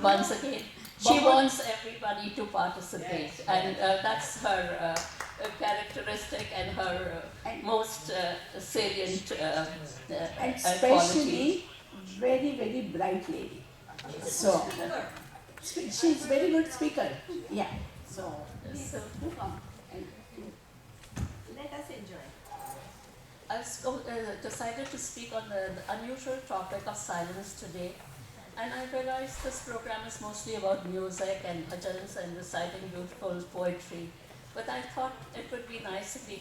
once again, she wants everybody to participate, and that's her characteristic and her most salient and quality. especially very, very bright lady. So she's very good speaker. Yeah. So do come and let us enjoy. I've decided to speak on the unusual topic of silence today, and I realized this program is mostly about music and bhajans and reciting beautiful poetry. But I thought it would be nice if we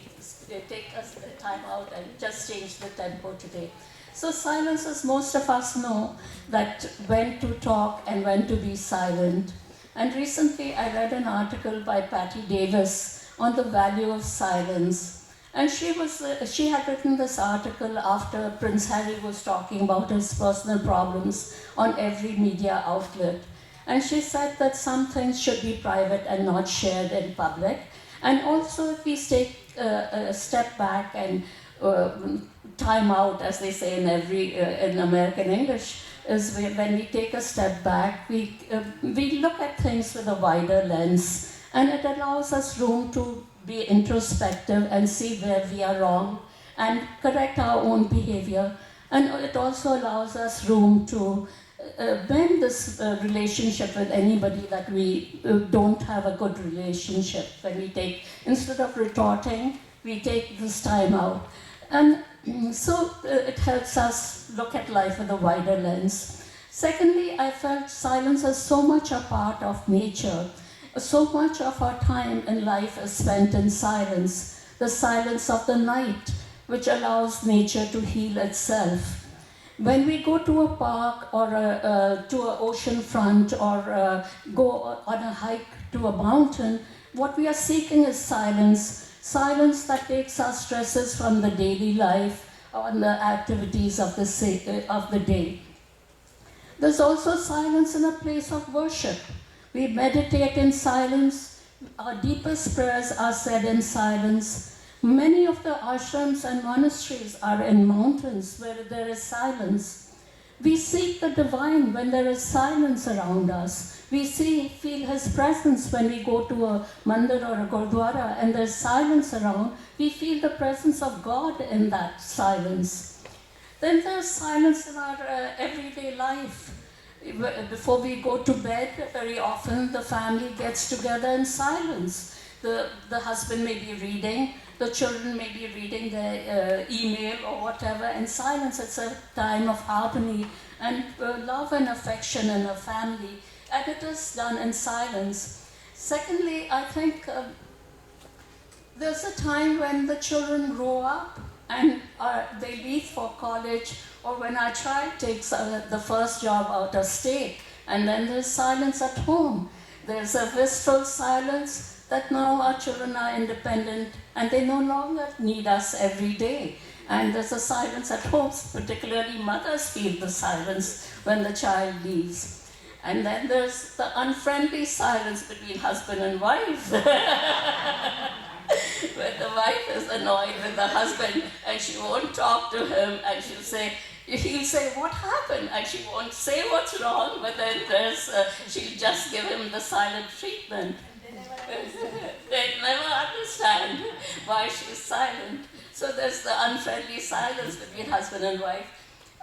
take us a time out and just change the tempo today. So silence, as most of us know, that when to talk and when to be silent. And recently I read an article by Patty Davis on the value of silence. And she had written this article after Prince Harry was talking about his personal problems on every media outlet. And she said that some things should be private and not shared in public. And also if we take a step back and time out, as they say in American English, is when we take a step back, we look at things with a wider lens, and it allows us room to be introspective and see where we are wrong and correct our own behavior. And it also allows us room to bend this relationship with anybody that we don't have a good relationship. When we take, instead of retorting, we take this time out. And so it helps us look at life with a wider lens. Secondly, I felt silence is so much a part of nature. So much of our time in life is spent in silence, the silence of the night, which allows nature to heal itself. When we go to a park or to an ocean front or go on a hike to a mountain, what we are seeking is silence. Silence that takes our stresses from the daily life on the activities of the day. There's also silence in a place of worship. We meditate in silence. Our deepest prayers are said in silence. Many of the ashrams and monasteries are in mountains where there is silence. We seek the divine when there is silence around us. We feel His presence when we go to a mandir or a gurdwara and there's silence around. We feel the presence of God in that silence. Then there's silence in our everyday life. Before we go to bed, very often the family gets together in silence. The husband may be reading, the children may be reading their email or whatever in silence. It's a time of harmony and love and affection in a family, and it is done in silence. Secondly, I think there's a time when the children grow up and they leave for college, or when our child takes the first job out of state, and then there's silence at home. There's a wistful silence that now our children are independent and they no longer need us every day. And there's a silence at home, particularly mothers feel the silence when the child leaves. And then there's the unfriendly silence between husband and wife. When the wife is annoyed with the husband and she won't talk to him, and he'll say, what happened? And she won't say what's wrong, but then she'll just give him the silent treatment. They never understand why she's silent. So there's the unfriendly silence between husband and wife.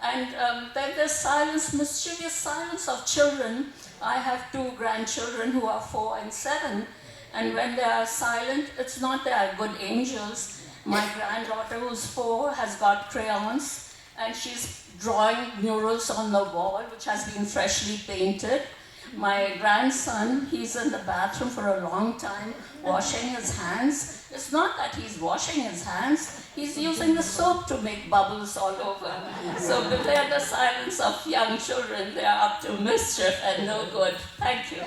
And then there's silence, mischievous silence of children. I have 2 grandchildren who are 4 and 7. And when they are silent, it's not they are good angels. My granddaughter, who's 4, has got crayons, and she's drawing murals on the wall, which has been freshly painted. My grandson, he's in the bathroom for a long time, washing his hands. It's not that he's washing his hands, he's using the soap to make bubbles all over. So beware the silence of young children. They are up to mischief and no good. Thank you.